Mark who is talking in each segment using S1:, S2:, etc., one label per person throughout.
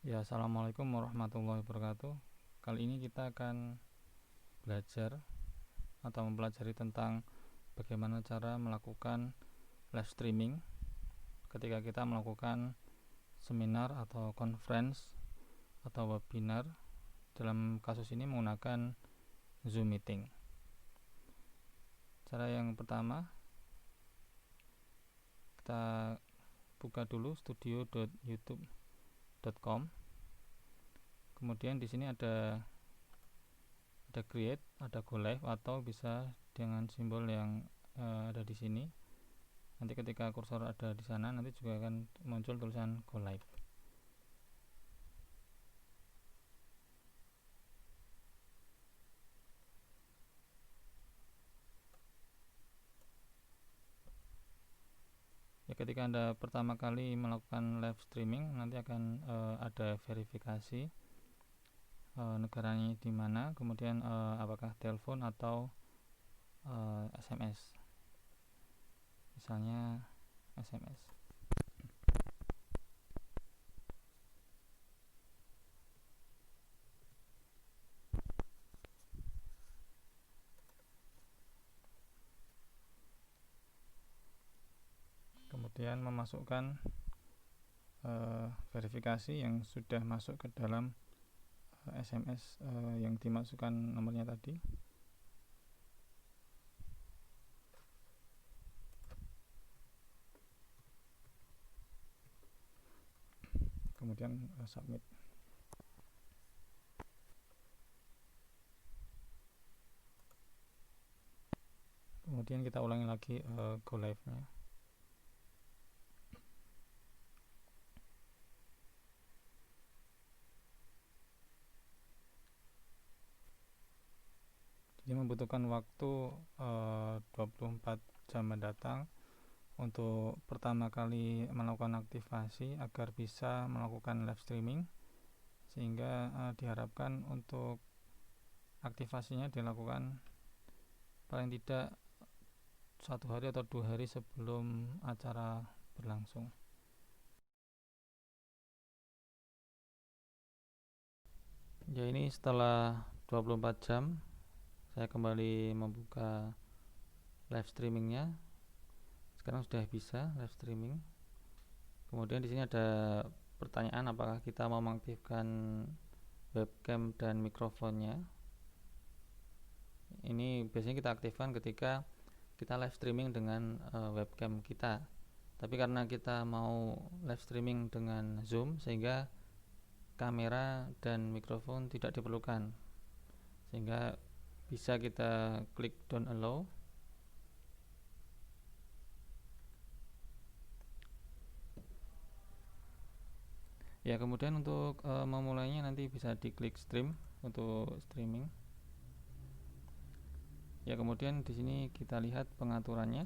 S1: Ya, assalamualaikum warahmatullahi wabarakatuh. Kali ini kita akan belajar atau mempelajari tentang bagaimana cara melakukan live streaming ketika kita melakukan seminar atau conference atau webinar. Dalam kasus ini menggunakan Zoom meeting. Cara yang pertama, kita buka dulu studio.youtube.com. Kemudian di sini ada create, ada go live, atau bisa dengan simbol yang ada di sini. Nanti ketika kursor ada di sana, nanti juga akan muncul tulisan go live. Ya, ketika Anda pertama kali melakukan live streaming, nanti akan ada verifikasi negaranya di mana, kemudian apakah telepon atau SMS. Misalnya SMS. Kemudian memasukkan verifikasi yang sudah masuk ke dalam SMS yang dimasukkan nomornya tadi. Kemudian submit. Kemudian kita ulangi lagi go live nya. Jadi membutuhkan waktu 24 jam mendatang untuk pertama kali melakukan aktivasi agar bisa melakukan live streaming, sehingga diharapkan untuk aktivasinya dilakukan paling tidak 1 hari atau 2 hari sebelum acara berlangsung. Ya, ini setelah 24 jam saya kembali membuka live streamingnya. Sekarang sudah bisa live streaming. Kemudian di sini ada pertanyaan apakah kita mau mengaktifkan webcam dan mikrofonnya. Ini biasanya kita aktifkan ketika kita live streaming dengan webcam kita. Tapi karena kita mau live streaming dengan Zoom, sehingga kamera dan mikrofon tidak diperlukan, sehingga bisa kita klik don't allow. Ya, kemudian untuk memulainya nanti bisa diklik stream untuk streaming. Ya, kemudian di sini kita lihat pengaturannya.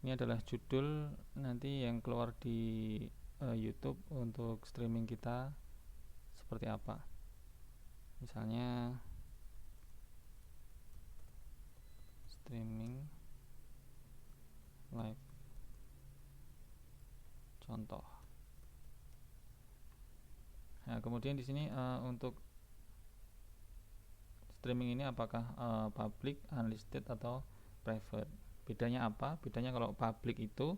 S1: Ini adalah judul nanti yang keluar di YouTube untuk streaming kita seperti apa. Misalnya streaming live contoh. Nah, kemudian di sini untuk streaming ini apakah public, unlisted, atau private. Bedanya apa? Bedanya kalau public itu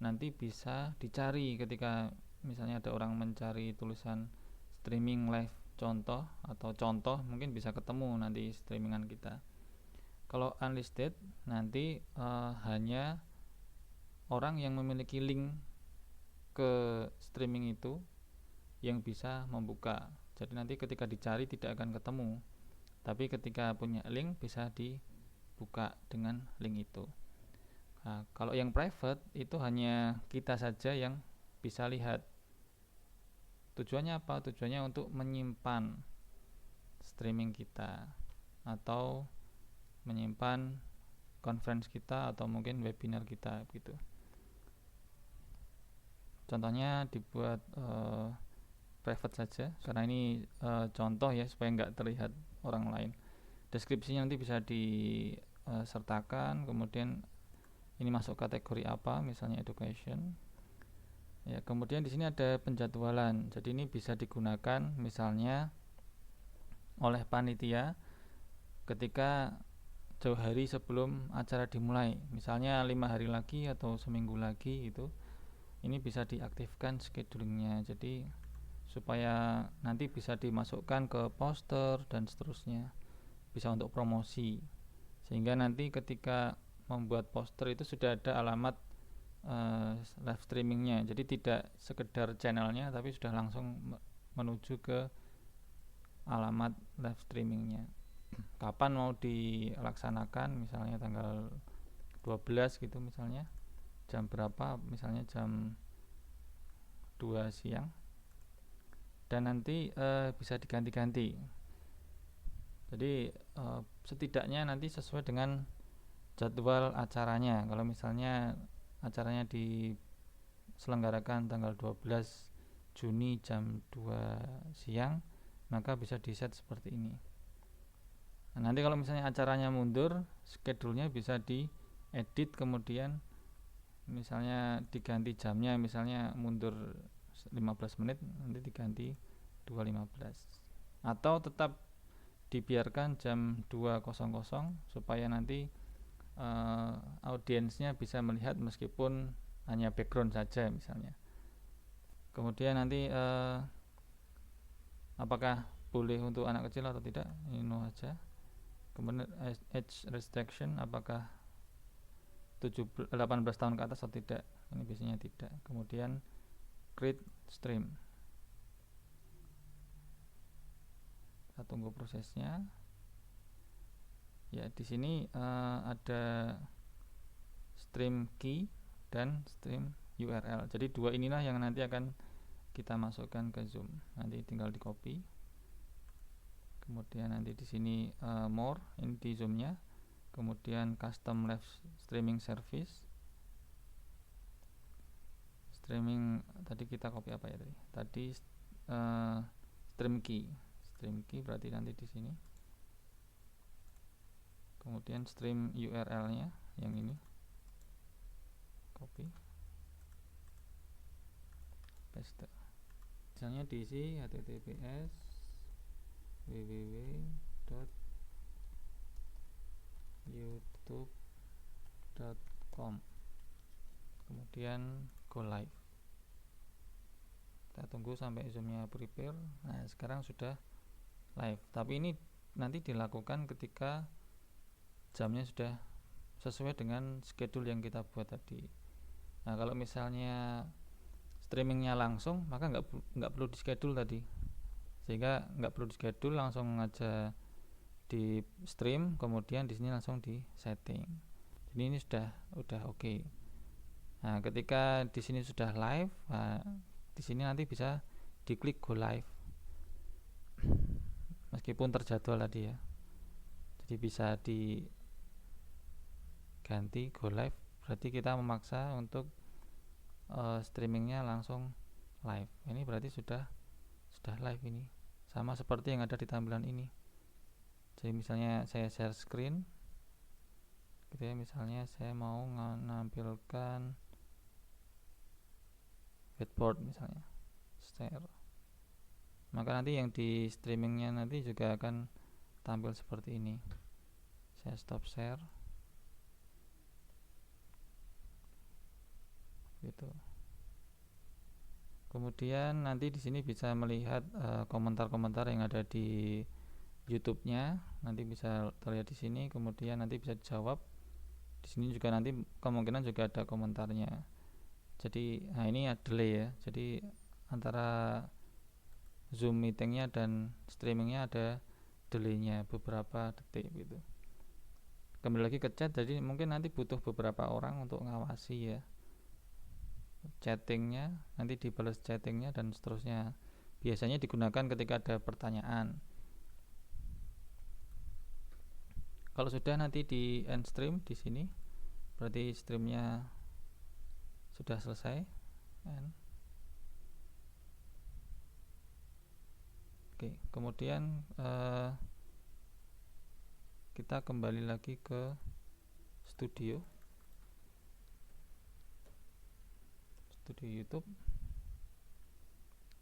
S1: nanti bisa dicari ketika misalnya ada orang mencari tulisan streaming live contoh atau contoh, mungkin bisa ketemu nanti streamingan kita. Kalau unlisted nanti hanya orang yang memiliki link ke streaming itu yang bisa membuka. Jadi nanti ketika dicari tidak akan ketemu, tapi ketika punya link bisa dibuka dengan link itu. Nah, kalau yang private itu hanya kita saja yang bisa lihat. Tujuannya apa? Tujuannya untuk menyimpan streaming kita atau menyimpan conference kita atau mungkin webinar kita gitu. Contohnya dibuat private saja karena ini contoh ya, supaya nggak terlihat orang lain. Deskripsinya nanti bisa disertakan, kemudian ini masuk kategori apa, misalnya education. Ya, kemudian di sini ada penjadwalan. Jadi ini bisa digunakan misalnya oleh panitia ketika jauh hari sebelum acara dimulai, misalnya 5 hari lagi atau seminggu lagi itu, ini bisa diaktifkan schedulingnya. Jadi supaya nanti bisa dimasukkan ke poster dan seterusnya, bisa untuk promosi, sehingga nanti ketika membuat poster itu sudah ada alamat live streamingnya. Jadi tidak sekedar channelnya, tapi sudah langsung menuju ke alamat live streamingnya, kapan mau dilaksanakan, misalnya tanggal 12 gitu, misalnya jam berapa, misalnya jam 2 siang, dan nanti bisa diganti-ganti. Jadi setidaknya nanti sesuai dengan jadwal acaranya. Kalau misalnya acaranya diselenggarakan tanggal 12 Juni jam 2 siang, maka bisa di set seperti ini. Nah, nanti kalau misalnya acaranya mundur, schedule-nya bisa diedit, kemudian misalnya diganti jamnya, misalnya mundur 15 menit, nanti diganti 2.15, atau tetap dibiarkan jam 2.00 supaya nanti audiensnya bisa melihat meskipun hanya background saja misalnya. Kemudian nanti apakah boleh untuk anak kecil atau tidak, ini no aja. Kemudian age restriction, apakah 18 tahun ke atas atau tidak, ini biasanya tidak. Kemudian create stream, kita tunggu prosesnya. Ya, di sini ada stream key dan stream URL. Jadi dua inilah yang nanti akan kita masukkan ke Zoom. Nanti tinggal di copy. Kemudian nanti di sini more, ini di Zoom-nya. Kemudian custom live streaming service. Streaming tadi kita copy apa ya tadi? Tadi stream key. Stream key berarti nanti di sini. Kemudian stream URL-nya yang ini. Copy. Paste. Misalnya diisi https www.youtube.com, kemudian go live. Kita tunggu sampai zoomnya prepare. Nah, sekarang sudah live, tapi ini nanti dilakukan ketika jamnya sudah sesuai dengan schedule yang kita buat tadi. Nah, kalau misalnya streamingnya langsung, maka nggak perlu di schedule tadi, sehingga nggak perlu di schedule, langsung aja di stream, kemudian di sini langsung di setting. Jadi ini udah oke. Nah, ketika di sini sudah live, nah, di sini nanti bisa diklik go live meskipun terjadwal tadi ya. Jadi bisa diganti go live, berarti kita memaksa untuk streamingnya langsung live. Ini berarti sudah live, ini sama seperti yang ada di tampilan ini. Jadi misalnya saya share screen gitu ya, misalnya saya mau menampilkan headboard misalnya, share, maka nanti yang di streamingnya nanti juga akan tampil seperti ini. Saya stop share gitu. Kemudian nanti di sini bisa melihat komentar-komentar yang ada di YouTube-nya, nanti bisa terlihat di sini. Kemudian nanti bisa dijawab. Di sini juga nanti kemungkinan juga ada komentarnya. Jadi, nah ini ada delay ya. Jadi antara Zoom meetingnya dan streamingnya ada delaynya beberapa detik gitu. Kembali lagi ke chat, jadi mungkin nanti butuh beberapa orang untuk ngawasi ya chattingnya, nanti dibalas chattingnya dan seterusnya. Biasanya digunakan ketika ada pertanyaan. Kalau sudah nanti di end stream di sini, berarti streamnya sudah selesai. Oke, kemudian kita kembali lagi ke studio. itu di YouTube.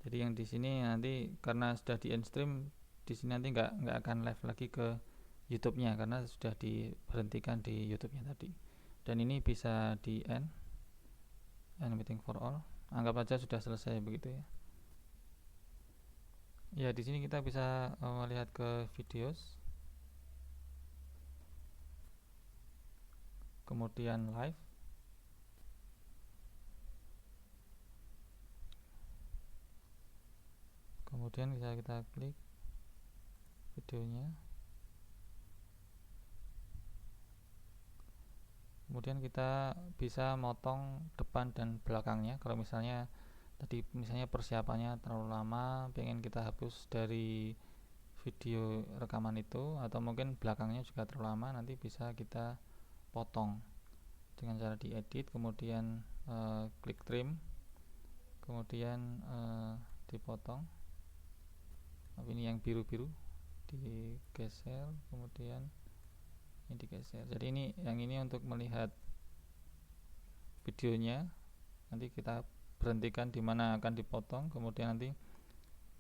S1: Jadi yang di sini nanti karena sudah di end stream, di sini nanti nggak akan live lagi ke YouTube-nya karena sudah diberhentikan di YouTube-nya tadi. Dan ini bisa di end meeting for all. Anggap aja sudah selesai begitu ya. Ya, di sini kita bisa melihat ke videos, kemudian live, kemudian bisa kita klik videonya, kemudian kita bisa motong depan dan belakangnya. Kalau misalnya tadi persiapannya terlalu lama, pengen kita hapus dari video rekaman itu, atau mungkin belakangnya juga terlalu lama, nanti bisa kita potong dengan cara diedit, kemudian klik trim, kemudian dipotong. Ini yang biru-biru digeser, kemudian ini digeser. Jadi yang ini untuk melihat videonya, nanti kita berhentikan di mana akan dipotong, kemudian nanti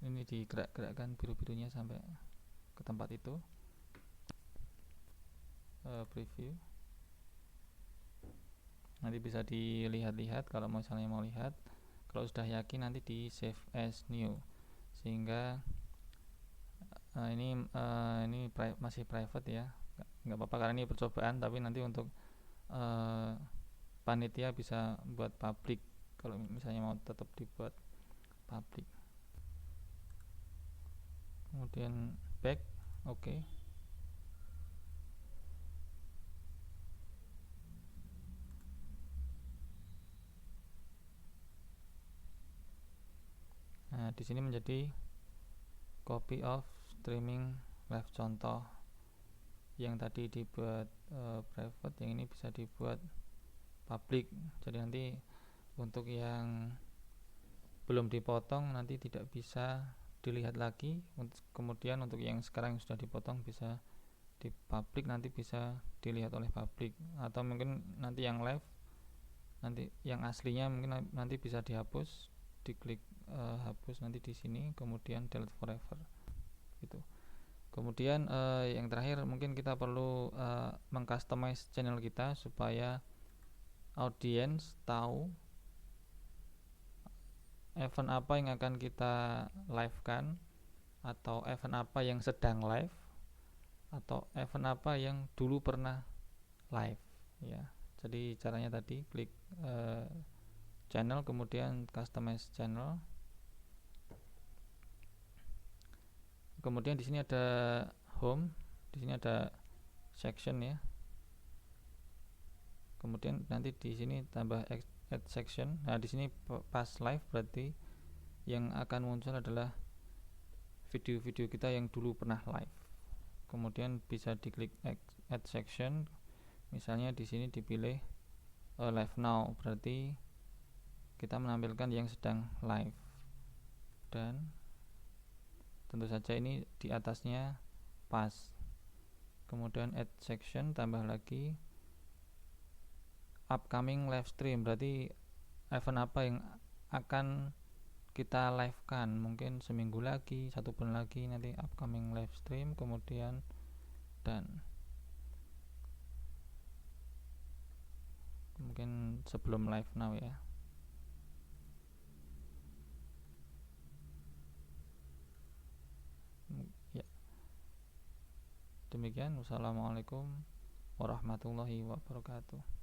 S1: ini digerak-gerakkan biru-birunya sampai ke tempat itu. Preview, nanti bisa dilihat-lihat kalau misalnya mau lihat. Kalau sudah yakin nanti di save as new, sehingga ini masih private ya, nggak apa-apa karena ini percobaan, tapi nanti untuk panitia bisa buat public kalau misalnya mau tetap dibuat public. Kemudian back, oke. Nah, di sini menjadi copy of streaming live contoh. Yang tadi dibuat private, yang ini bisa dibuat public. Jadi nanti untuk yang belum dipotong nanti tidak bisa dilihat lagi. Kemudian untuk yang sekarang sudah dipotong bisa di public, nanti bisa dilihat oleh public. Atau mungkin nanti yang live, nanti yang aslinya mungkin nanti bisa dihapus, diklik hapus nanti di sini, kemudian delete forever gitu. Kemudian yang terakhir mungkin kita perlu mengcustomize channel kita supaya audiens tahu event apa yang akan kita live kan, atau event apa yang sedang live, atau event apa yang dulu pernah live ya. Jadi caranya tadi klik channel, kemudian customize channel, kemudian di sini ada home, di sini ada section ya. Kemudian nanti di sini tambah add section. Nah, di sini pas live berarti yang akan muncul adalah video-video kita yang dulu pernah live. Kemudian bisa diklik add section. Misalnya di sini dipilih live now, berarti kita menampilkan yang sedang live. Dan tentu saja ini di atasnya pas. Kemudian add section, tambah lagi upcoming live stream, berarti event apa yang akan kita live kan, mungkin seminggu lagi, 1 bulan lagi, nanti upcoming live stream, kemudian dan mungkin sebelum live now ya. Demikian, wassalamualaikum warahmatullahi wabarakatuh.